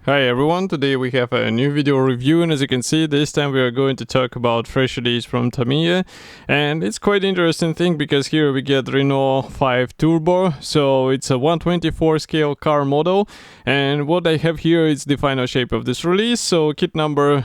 Hi everyone, today we have a new video review, and as you can see, this time we are going to talk about fresh release from Tamiya. And it's quite interesting thing because here we get Renault 5 Turbo, so it's a 124 scale car model, and what I have here is the final shape of this release, so kit number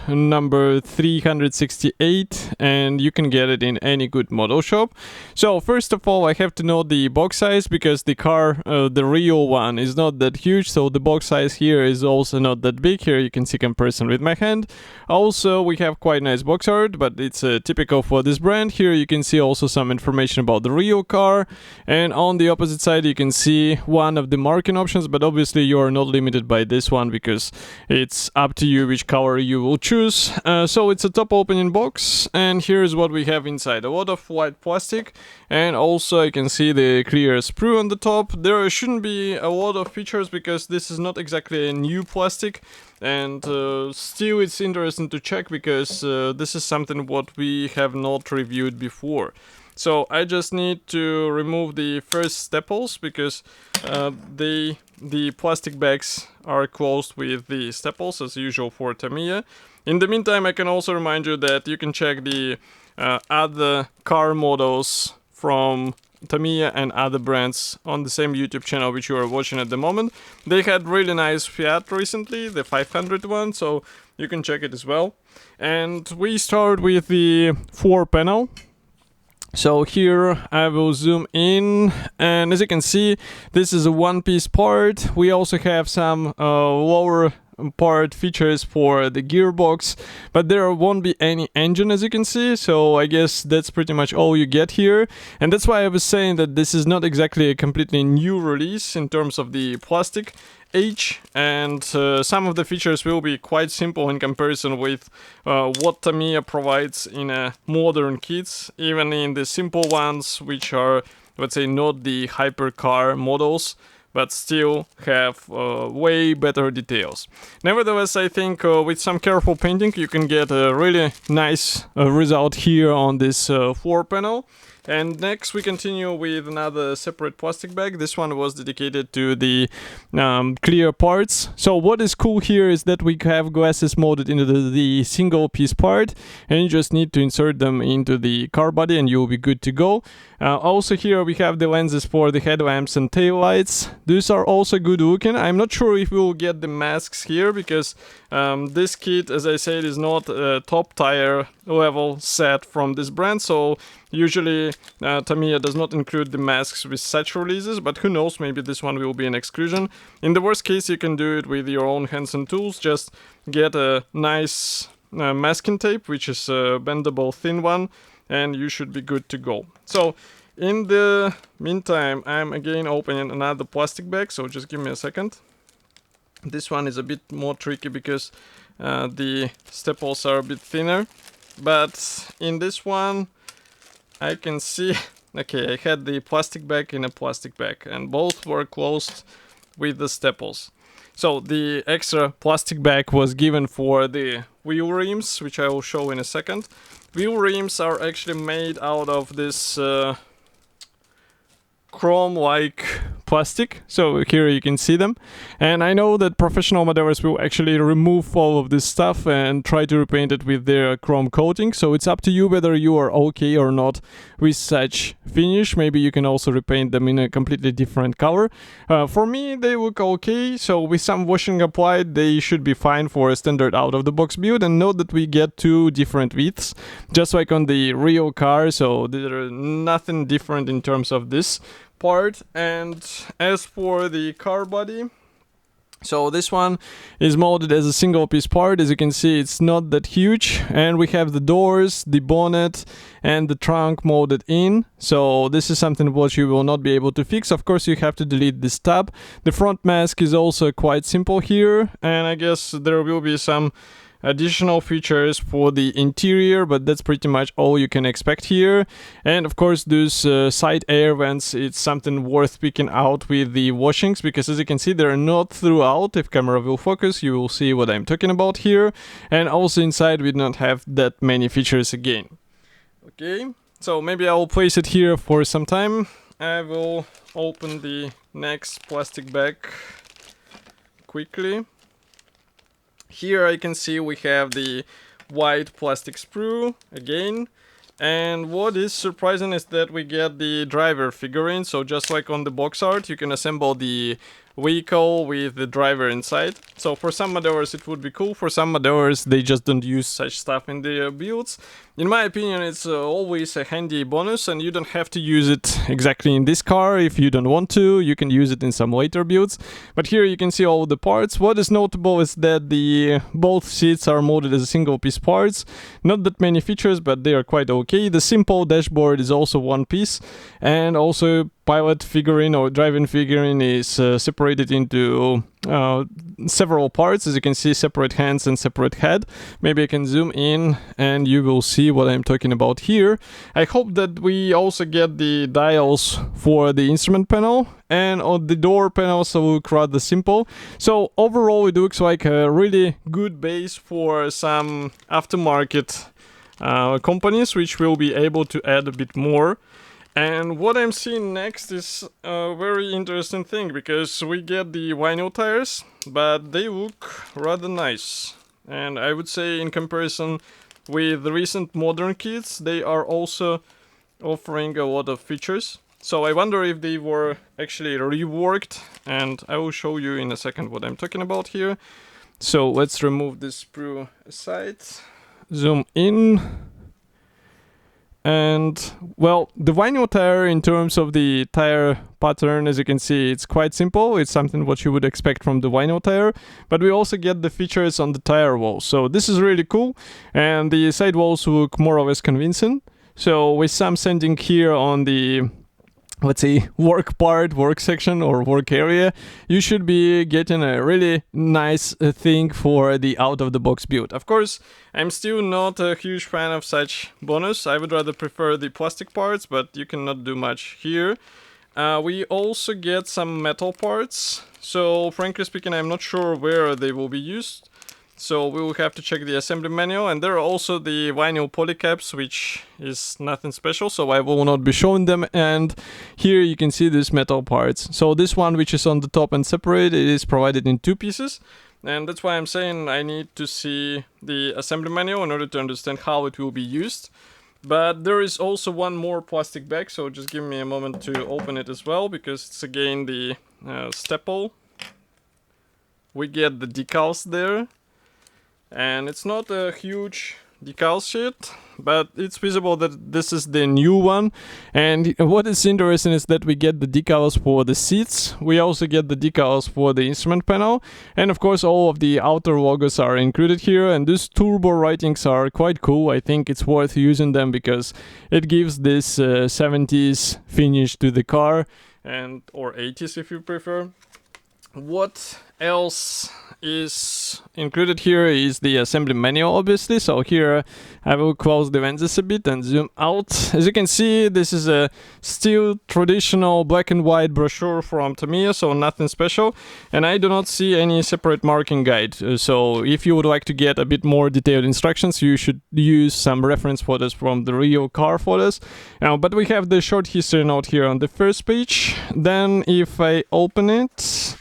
368, and you can get it in any good model shop. So first of all, I have to know the box size because the car, the real one, is not that huge, so the box size here is also not that big. Here you can see comparison with my hand. Also, we have quite nice box art, but it's typical for this brand. Here you can see also some information about the real car, and on the opposite side you can see one of the marking options, but obviously you are not limited by this one because it's up to you which color you will choose. So it's a top opening box, and here's what we have inside. A lot of white plastic, and also I can see the clear sprue on the top. There shouldn't be a lot of features because this is not exactly a new plastic, and still it's interesting to check because this is something what we have not reviewed before. So I just need to remove the first staples because the plastic bags are closed with the staples as usual for Tamiya. In the meantime, I can also remind you that you can check the other car models from Tamiya and other brands on the same YouTube channel which you are watching at the moment. They had really nice Fiat recently, the 500 one, so you can check it as well. And we start with the floor panel. So here I will zoom in, and as you can see, this is a one-piece part. We also have some lower part features for the gearbox, but there won't be any engine, as you can see, so I guess that's pretty much all you get here. And that's why I was saying that this is not exactly a completely new release in terms of the plastic age, and some of the features will be quite simple in comparison with what Tamiya provides in modern kits, even in the simple ones which are, let's say, not the hypercar models, but still have way better details. Nevertheless, I think with some careful painting you can get a really nice result here on this floor panel. And next we continue with another separate plastic bag. This one was dedicated to the clear parts. So what is cool here is that we have glasses molded into the single piece part, and you just need to insert them into the car body and you'll be good to go. Also here we have the lenses for the headlamps and tail lights. These are also good looking. I'm not sure if we will get the masks here because this kit, as I said, is not a top tier level set from this brand, so usually Tamiya does not include the masks with such releases, but who knows, maybe this one will be an exclusion. In the worst case, you can do it with your own hands and tools. Just get a nice masking tape, which is a bendable thin one, and you should be good to go. So in the meantime, I'm again opening another plastic bag, so just give me a second. This one is a bit more tricky because the staples are a bit thinner, but in this one I can see, okay, I had the plastic bag in a plastic bag, and both were closed with the staples. So the extra plastic bag was given for the wheel rims, which I will show in a second. Wheel rims are actually made out of this chrome-like plastic, so here you can see them, and I know that professional modelers will actually remove all of this stuff and try to repaint it with their chrome coating, so it's up to you whether you are okay or not with such finish. Maybe you can also repaint them in a completely different color. For me they look okay, so with some washing applied they should be fine for a standard out-of-the-box build. And note that we get two different widths, just like on the real car, so there's nothing different in terms of this part. And as for the car body, so this one is molded as a single piece part. As you can see, it's not that huge, and we have the doors, the bonnet, and the trunk molded in. So this is something what you will not be able to fix. Of course, you have to delete this tab. The front mask is also quite simple here, and I guess there will be some additional features for the interior, but that's pretty much all you can expect here. And of course those side air vents, it's something worth picking out with the washings, because as you can see they're not throughout. If camera will focus, you will see what I'm talking about here. And also inside we don't have that many features again. Okay, so maybe I will place it here for some time. I will open the next plastic bag quickly. Here I can see we have the white plastic sprue again. And what is surprising is that we get the driver figurine. So just like on the box art, you can assemble the vehicle with the driver inside. So for some modders it would be cool. For some modders they just don't use such stuff in their builds. In my opinion, it's always a handy bonus, and you don't have to use it exactly in this car if you don't want to. You can use it in some later builds. But here you can see all the parts. What is notable is that both seats are molded as single piece parts. Not that many features, but they are quite okay. The simple dashboard is also one piece, and also pilot figurine or driving figurine is separated into several parts. As you can see, separate hands and separate head. Maybe I can zoom in and you will see what I'm talking about here. I hope that we also get the dials for the instrument panel, and on the door panels look rather simple. So overall it looks like a really good base for some aftermarket companies, which will be able to add a bit more. And what I'm seeing next is a very interesting thing, because we get the vinyl tires, but they look rather nice. And I would say in comparison with the recent modern kits, they are also offering a lot of features. So I wonder if they were actually reworked, and I will show you in a second what I'm talking about here. So let's remove this sprue aside, zoom in. And well, the vinyl tire, in terms of the tire pattern, as you can see, it's quite simple. It's something what you would expect from the vinyl tire, but we also get the features on the tire walls. So this is really cool, and the side walls look more or less convincing. So with some sanding here on the, let's say, work section or work area, you should be getting a really nice thing for the out-of-the-box build. Of course, I'm still not a huge fan of such bonus. I would rather prefer the plastic parts, but you cannot do much here. We also get some metal parts. So frankly speaking, I'm not sure where they will be used. So we will have to check the assembly manual, and there are also the vinyl polycaps, which is nothing special, so I will not be showing them. And here you can see these metal parts. So this one, which is on the top and separate, it is provided in two pieces, and that's why I'm saying I need to see the assembly manual in order to understand how it will be used. But there is also one more plastic bag, so just give me a moment to open it as well, because it's again the staple. We get the decals there. And it's not a huge decal sheet, but it's visible that this is the new one. And what is interesting is that we get the decals for the seats. We also get the decals for the instrument panel. And of course, all of the outer logos are included here. And these turbo writings are quite cool. I think it's worth using them because it gives this 70s finish to the car, and or 80s if you prefer. What else is included here is the assembly manual, obviously. So here I will close the lenses a bit and zoom out. As you can see, this is a still traditional black and white brochure from Tamiya, so nothing special. And I do not see any separate marking guide. So if you would like to get a bit more detailed instructions, you should use some reference photos from the real car photos. But we have the short history note here on the first page. Then if I open it,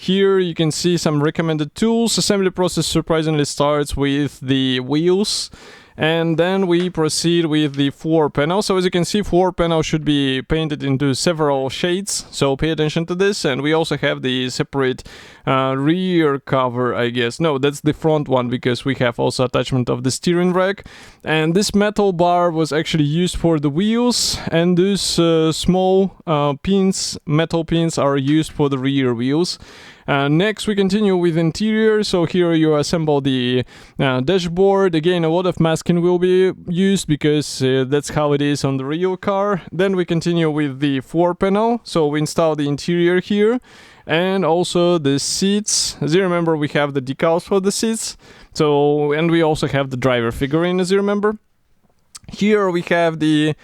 here you can see some recommended tools. Assembly process surprisingly starts with the wheels, and then we proceed with the floor panel. So as you can see, floor panel should be painted into several shades, so pay attention to this. And we also have the separate rear cover, I guess. No, that's the front one, because we have also attachment of the steering rack. And this metal bar was actually used for the wheels, and these small metal pins are used for the rear wheels. Next we continue with interior. So here you assemble the dashboard. Again, a lot of masking will be used because that's how it is on the real car. Then we continue with the floor panel. So we install the interior here, and also the seats. As you remember, we have the decals for the seats. So, and we also have the driver figurine, as you remember. Here we have the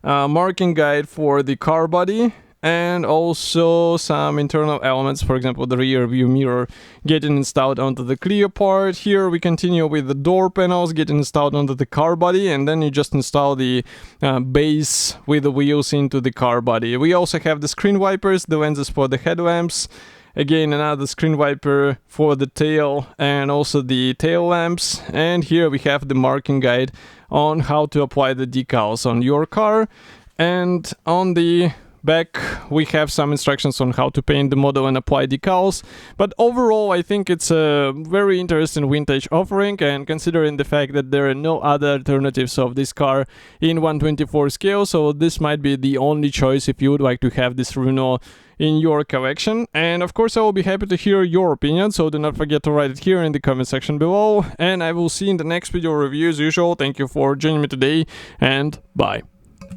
marking guide for the car body, and also some internal elements, for example the rear view mirror getting installed onto the clear part. Here we continue with the door panels getting installed onto the car body, and then you just install the base with the wheels into the car body. We also have the screen wipers, the lenses for the headlamps, Again, another screen wiper for the tail and also the tail lamps. And here we have the marking guide on how to apply the decals on your car. And on the back we have some instructions on how to paint the model and apply decals. But overall I think it's a very interesting vintage offering, and considering the fact that there are no other alternatives of this car in 1/24 scale, so this might be the only choice if you would like to have this Renault in your collection. And of course I will be happy to hear your opinion, so do not forget to write it here in the comment section below, and I will see you in the next video review as usual. Thank you for joining me today, and bye.